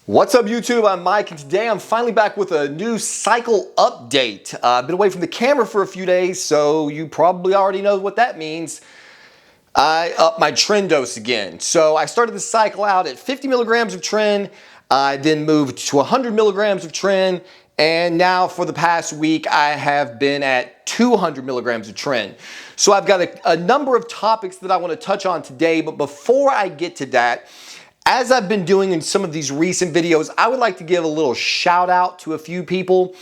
What's up YouTube? I'm Mike and today I'm finally back with a new cycle update. I've been away from the camera for a few days, so you probably already know what that means. I upped my tren dose again. So I started the cycle out at 50 milligrams of tren, I then moved to 100 milligrams of tren, and now for the past week I have been at 200 milligrams of tren. So I've got a number of topics that I want to touch on today, but before I get to that, as I've been doing in some of these recent videos, I would like to give a little shout out to a few people.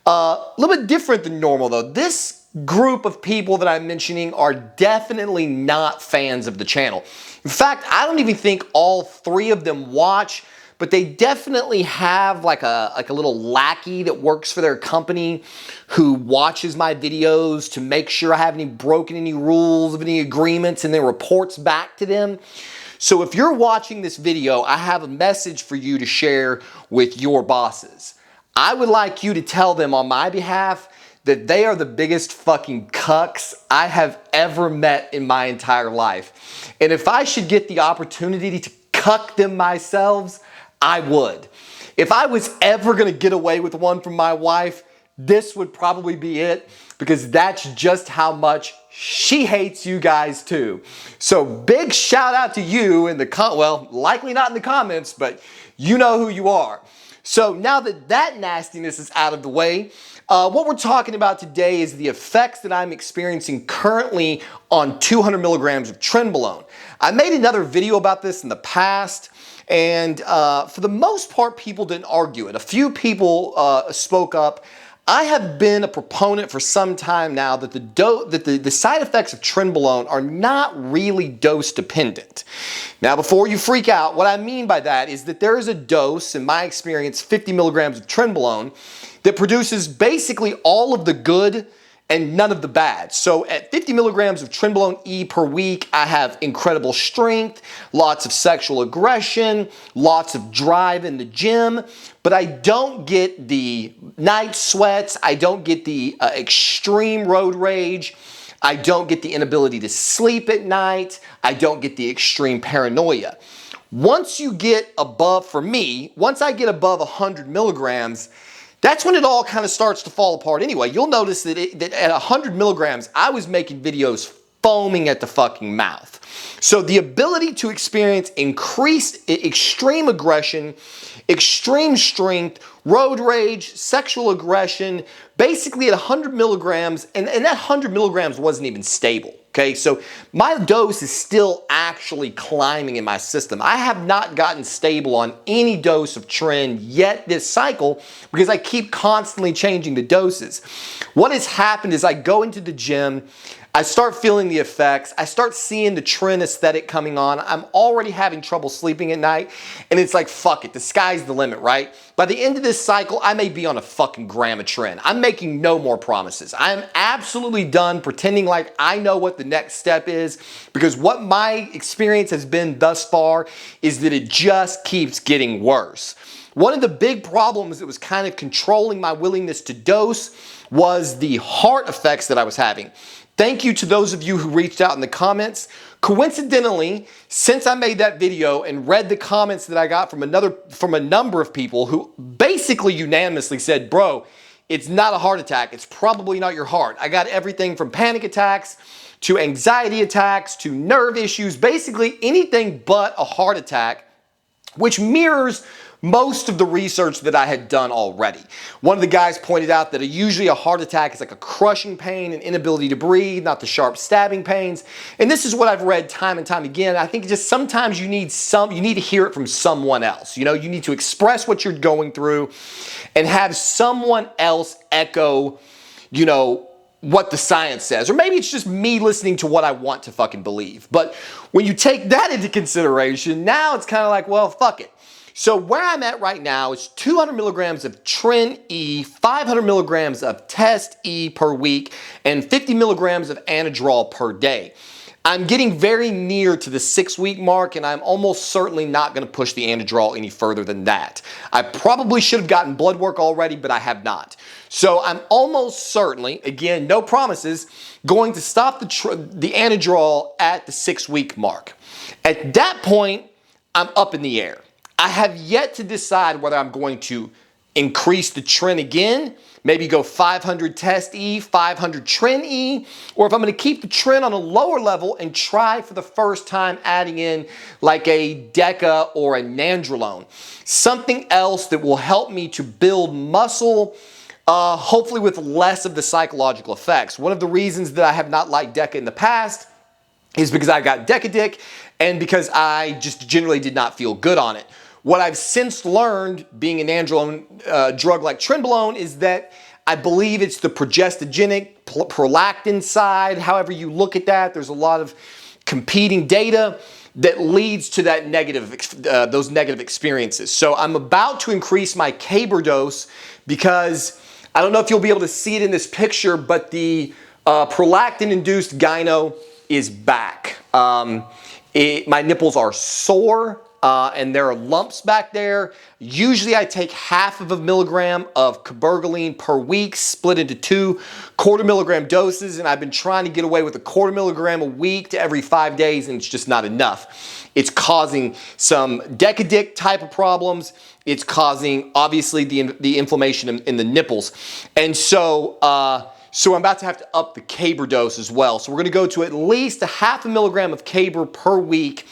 A little bit different than normal though. This group of people that I'm mentioning are definitely not fans of the channel. In fact, I don't even think all three of them watch, but they definitely have like a little lackey that works for their company who watches my videos to make sure I haven't broken any rules of any agreements and then reports back to them. So if you're watching this video, I have a message for you to share with your bosses. I would like you to tell them on my behalf that they are the biggest fucking cucks I have ever met in my entire life. And if I should get the opportunity to cuck them myself, I would. If I was ever gonna get away with one from my wife, this would probably be it, because that's just how much she hates you guys too. So big shout out to you in the well, likely not in the comments, but you know who you are. So now that that nastiness is out of the way, what we're talking about today is the effects that I'm experiencing currently on 200 milligrams of Trenbolone. I made another video about this in the past, and for the most part, people didn't argue it. A few people spoke up. I have been a proponent for some time now that the side effects of Trenbolone are not really dose dependent. Now, before you freak out, what I mean by that is that there is a dose, in my experience, 50 milligrams of Trenbolone, that produces basically all of the good and none of the bad. So at 50 milligrams of Trenbolone E per week, I have incredible strength, lots of sexual aggression, lots of drive in the gym, but I don't get the night sweats, I don't get the extreme road rage, I don't get the inability to sleep at night, I don't get the extreme paranoia. Once you get above, for me, once I get above 100 milligrams, that's when it all kind of starts to fall apart anyway. You'll notice that, that at 100 milligrams, I was making videos foaming at the fucking mouth. So the ability to experience increased extreme aggression, extreme strength, road rage, sexual aggression, basically at 100 milligrams, and that 100 milligrams wasn't even stable. Okay, so my dose is still actually climbing in my system. I have not gotten stable on any dose of tren yet this cycle because I keep constantly changing the doses. What has happened is I go into the gym, I start feeling the effects, I start seeing the tren aesthetic coming on, I'm already having trouble sleeping at night, and it's like, fuck it, the sky's the limit, right? By the end of this cycle, I may be on a fucking gram of tren. I'm making no more promises. I'm absolutely done pretending like I know what the next step is, because what my experience has been thus far is that it just keeps getting worse. One of the big problems that was kind of controlling my willingness to dose was the heart effects that I was having. Thank you to those of you who reached out in the comments. Coincidentally, since I made that video and read the comments that I got from a number of people who basically unanimously said, bro, it's not a heart attack, it's probably not your heart. I got everything from panic attacks to anxiety attacks to nerve issues, basically anything but a heart attack, which mirrors most of the research that I had done already. One of the guys pointed out that usually a heart attack is like a crushing pain and inability to breathe, not the sharp stabbing pains. And this is what I've read time and time again. I think just sometimes you need to hear it from someone else. You know, you need to express what you're going through and have someone else echo, you know, what the science says. Or maybe it's just me listening to what I want to fucking believe. But when you take that into consideration, now it's kind of like, well, fuck it. So where I'm at right now is 200 milligrams of Tren E, 500 milligrams of Test E per week, and 50 milligrams of Anadrol per day. I'm getting very near to the 6-week mark, and I'm almost certainly not going to push the Anadrol any further than that. I probably should have gotten blood work already, but I have not. So I'm almost certainly, again, no promises, going to stop the Anadrol at the 6-week mark. At that point, I'm up in the air. I have yet to decide whether I'm going to increase the tren again, maybe go 500 test E, 500 tren E, or if I'm going to keep the tren on a lower level and try for the first time adding in like a Deca or a Nandrolone. Something else that will help me to build muscle, hopefully with less of the psychological effects. One of the reasons that I have not liked Deca in the past is because I got Decadic and because I just generally did not feel good on it. What I've since learned, being an androlone drug like Trenbolone, is that I believe it's the progestogenic prolactin side. However you look at that, there's a lot of competing data that leads to that those negative experiences. So I'm about to increase my Caber dose because I don't know if you'll be able to see it in this picture, but the prolactin-induced gyno is back. My nipples are sore. And there are lumps back there. Usually I take 1/2 milligram of cabergoline per week, split into 2 1/4 milligram doses, and I've been trying to get away with a 1/4 milligram a week to every 5 days, and it's just not enough. It's causing some Decadic type of problems. It's causing, obviously, the inflammation in the nipples. And so I'm about to have to up the Caber dose as well. So we're gonna go to at least 1/2 milligram of Caber per week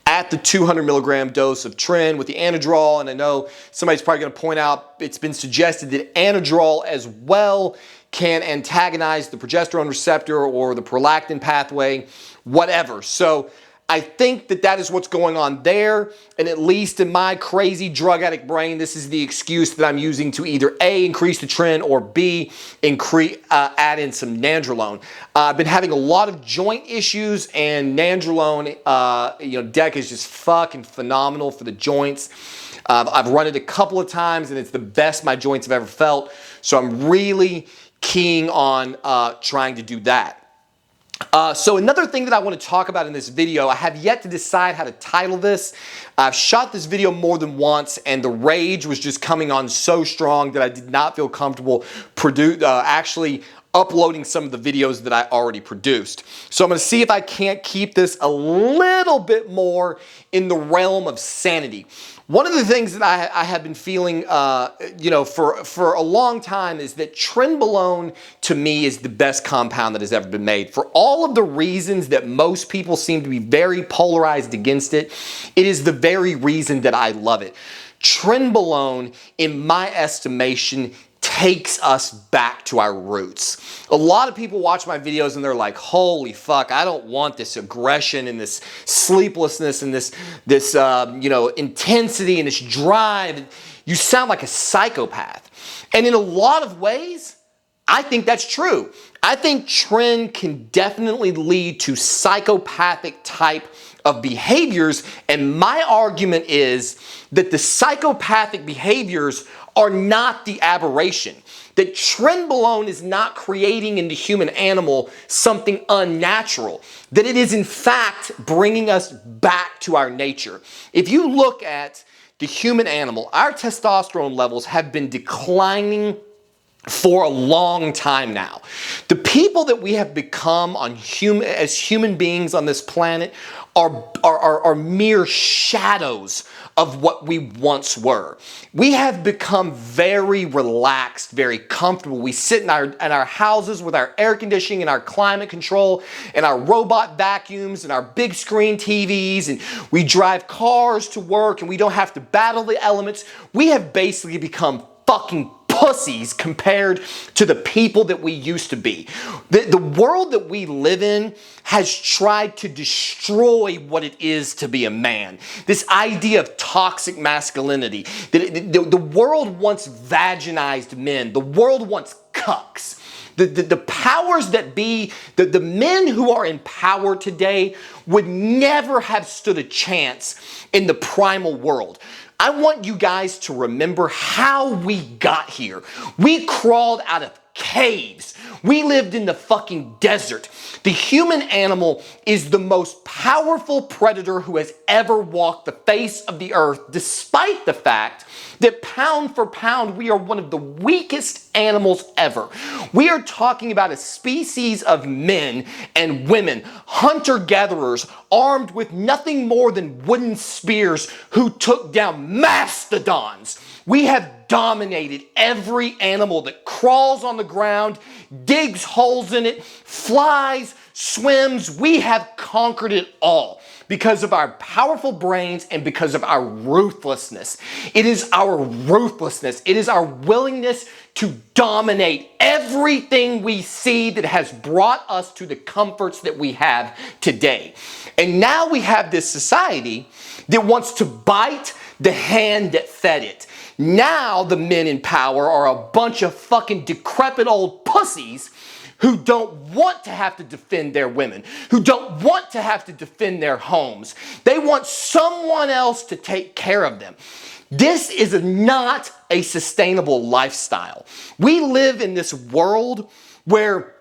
at the 200 milligram dose of tren with the Anadrol. And I know somebody's probably going to point out it's been suggested that Anadrol as well can antagonize the progesterone receptor or the prolactin pathway, whatever. So I think that is what's going on there, and at least in my crazy drug addict brain, this is the excuse that I'm using to either A, increase the tren, or B, add in some Nandrolone. I've been having a lot of joint issues, and Nandrolone, Deca is just fucking phenomenal for the joints. I've run it a couple of times, and it's the best my joints have ever felt, so I'm really keen on trying to do that. So another thing that I want to talk about in this video, I have yet to decide how to title this. I've shot this video more than once, and the rage was just coming on so strong that I did not feel comfortable actually uploading some of the videos that I already produced. So I'm going to see if I can't keep this a little bit more in the realm of sanity. One of the things that I have been feeling, for a long time is that Trenbolone, to me, is the best compound that has ever been made. For all of the reasons that most people seem to be very polarized against it, it is the very reason that I love it. Trenbolone, in my estimation, takes us back to our roots. A lot of people watch my videos and they're like, holy fuck, I don't want this aggression and this sleeplessness and this intensity and this drive. You sound like a psychopath. And in a lot of ways, I think that's true. I think tren can definitely lead to psychopathic type of behaviors, and my argument is that the psychopathic behaviors are not the aberration. That Trenbolone is not creating in the human animal something unnatural. That it is in fact bringing us back to our nature. If you look at the human animal, our testosterone levels have been declining for a long time now. The people that we have become as human beings on this planet are mere shadows of what we once were. We have become very relaxed, very comfortable. We sit in our houses with our air conditioning and our climate control and our robot vacuums and our big screen TVs, and we drive cars to work and we don't have to battle the elements. We have basically become fucking pussies compared to the people that we used to be. The world that we live in has tried to destroy what it is to be a man. This idea of toxic masculinity. The world wants vaginized men. The world wants cucks. The powers that be, the men who are in power today would never have stood a chance in the primal world. I want you guys to remember how we got here. We crawled out of caves. We lived in the fucking desert. The human animal is the most powerful predator who has ever walked the face of the earth, despite the fact that pound for pound, we are one of the weakest animals ever. We are talking about a species of men and women, hunter-gatherers, armed with nothing more than wooden spears who took down mastodons. We have dominated every animal that crawls on the ground, digs holes in it, flies, swims. We have conquered it all because of our powerful brains and because of our ruthlessness. It is our ruthlessness. It is our willingness to dominate everything we see that has brought us to the comforts that we have today. And now we have this society that wants to bite the hand that fed it. Now the men in power are a bunch of fucking decrepit old pussies who don't want to have to defend their women, who don't want to have to defend their homes. They want someone else to take care of them. This is not a sustainable lifestyle. We live in this world where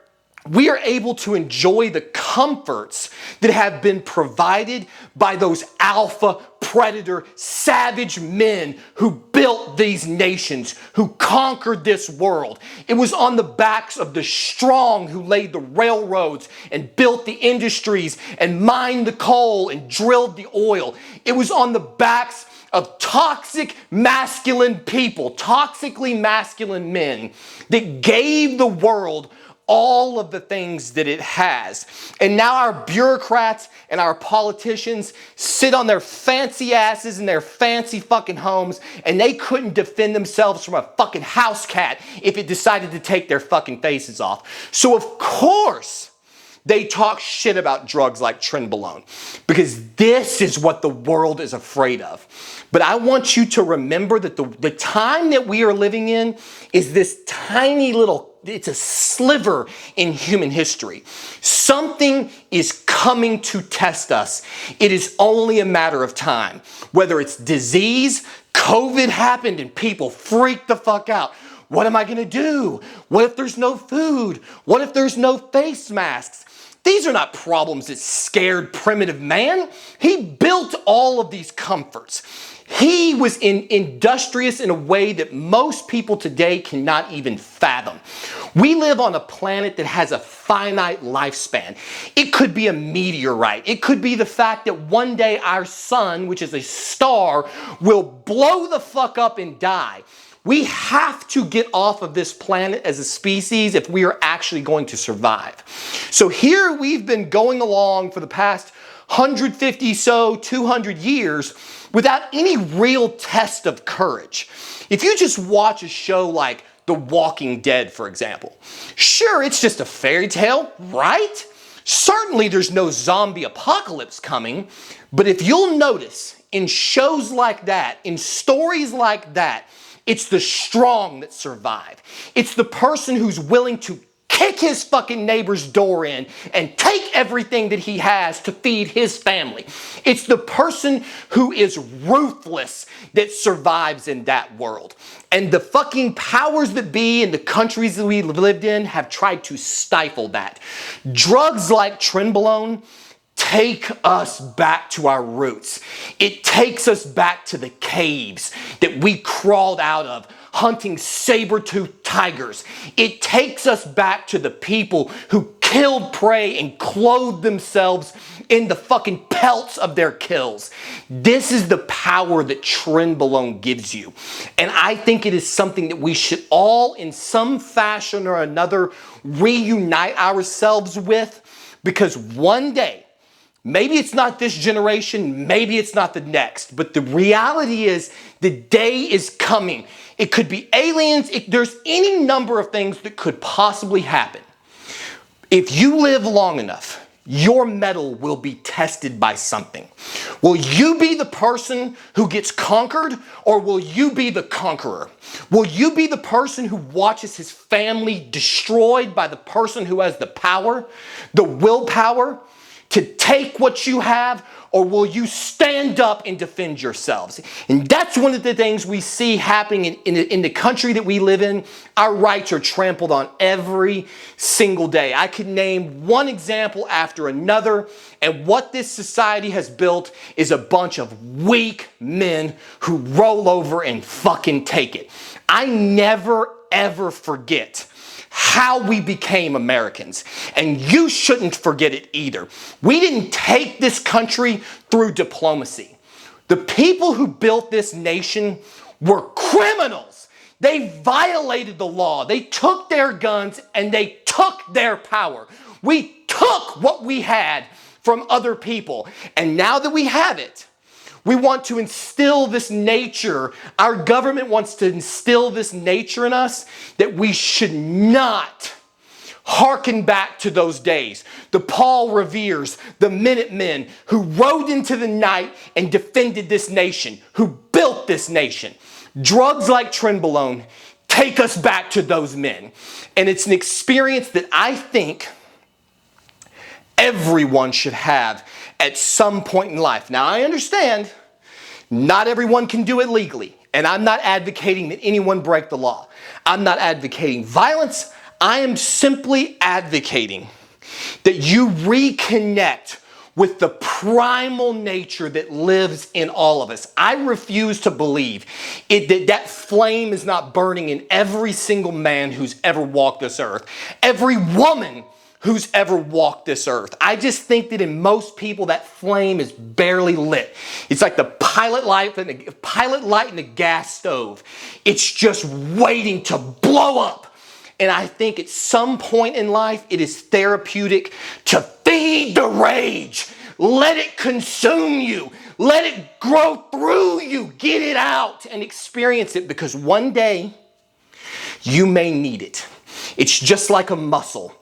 we are able to enjoy the comforts that have been provided by those alpha, predator, savage men who built these nations, who conquered this world. It was on the backs of the strong who laid the railroads and built the industries and mined the coal and drilled the oil. It was on the backs of toxic masculine people, toxically masculine men that gave the world all of the things that it has. And now our bureaucrats and our politicians sit on their fancy asses in their fancy fucking homes, and they couldn't defend themselves from a fucking house cat if it decided to take their fucking faces off. So of course they talk shit about drugs like Trenbolone, because this is what the world is afraid of. But I want you to remember that the time that we are living in is this tiny little, it's a sliver in human history. Something is coming to test us. It is only a matter of time. Whether it's disease, COVID happened and people freaked the fuck out. What am I gonna do? What if there's no food? What if there's no face masks? These are not problems that scared primitive man. He built all of these comforts. He was industrious in a way that most people today cannot even fathom. We live on a planet that has a finite lifespan. It could be a meteorite. It could be the fact that one day our sun, which is a star, will blow the fuck up and die. We have to get off of this planet as a species if we are actually going to survive. So here we've been going along for the past 150 so 200 years without any real test of courage. If you just watch a show like The Walking Dead, for example, sure, it's just a fairy tale, right? Certainly there's no zombie apocalypse coming, but if you'll notice in shows like that, in stories like that, it's the strong that survive. It's the person who's willing to kick his fucking neighbor's door in and take everything that he has to feed his family. It's the person who is ruthless that survives in that world. And the fucking powers that be in the countries that we lived in have tried to stifle that. Drugs like Trenbolone take us back to our roots. It takes us back to the caves that we crawled out of, hunting saber-toothed tigers. It takes us back to the people who killed prey and clothed themselves in the fucking pelts of their kills. This is the power that Trenbolone gives you. And I think it is something that we should all, in some fashion or another, reunite ourselves with, because one day, maybe it's not this generation, maybe it's not the next, but the reality is the day is coming. It could be aliens, there's any number of things that could possibly happen. If you live long enough, your mettle will be tested by something. Will you be the person who gets conquered, or will you be the conqueror? Will you be the person who watches his family destroyed by the person who has the power, the willpower, to take what you have, or will you stand up and defend yourselves? And that's one of the things we see happening in the country that we live in. Our rights are trampled on every single day. I could name one example after another, and what this society has built is a bunch of weak men who roll over and fucking take it. I never ever forget how we became Americans. And you shouldn't forget it either. We didn't take this country through diplomacy. The people who built this nation were criminals. They violated the law. They took their guns and they took their power. We took what we had from other people. And now that we have it, we want to instill this nature. Our government wants to instill this nature in us that we should not hearken back to those days. The Paul Reveres, the Minutemen who rode into the night and defended this nation, who built this nation. Drugs like Trenbolone take us back to those men. And it's an experience that I think everyone should have at some point in life. Now, I understand not everyone can do it legally, and I'm not advocating that anyone break the law. I'm not advocating violence. I am simply advocating that you reconnect with the primal nature that lives in all of us. I refuse to believe that flame is not burning in every single man who's ever walked this earth, every woman who's ever walked this earth. I just think that in most people, that flame is barely lit. It's like the pilot light in a gas stove. It's just waiting to blow up. And I think at some point in life, it is therapeutic to feed the rage. Let it consume you. Let it grow through you. Get it out and experience it, because one day you may need it. It's just like a muscle.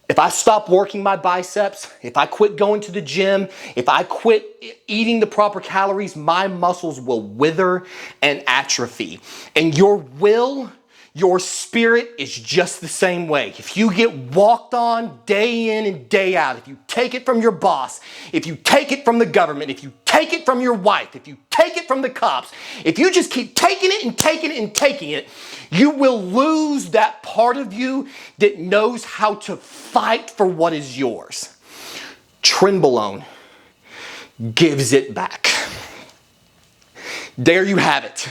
If I stop working my biceps, if I quit going to the gym, if I quit eating the proper calories, my muscles will wither and atrophy. And your will, your spirit is just the same way. If you get walked on day in and day out, if you take it from your boss, if you take it from the government, if you take it from your wife, if you take it from the cops, if you just keep taking it and taking it and taking it, you will lose that part of you that knows how to fight for what is yours. Trenbolone gives it back. There you have it.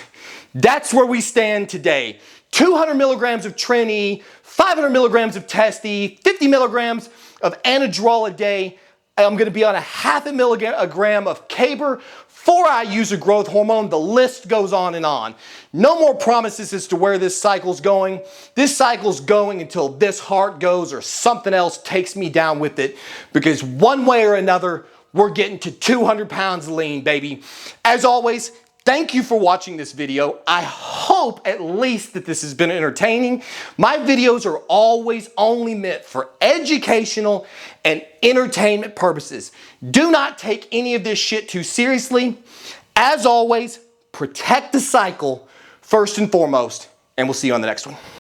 That's where we stand today. 200 milligrams of Tren-E, 500 milligrams of Test-E, 50 milligrams of Anadrol a day. I'm going to be on a half a milligram of Caber, 4 IUs of growth hormone. The list goes on and on. No more promises as to where this cycle's going. This cycle's going until this heart goes or something else takes me down with it, because one way or another, we're getting to 200 pounds lean, baby. As always, thank you for watching this video. I hope at least that this has been entertaining. My videos are always only meant for educational and entertainment purposes. Do not take any of this shit too seriously. As always, protect the cycle first and foremost, and we'll see you on the next one.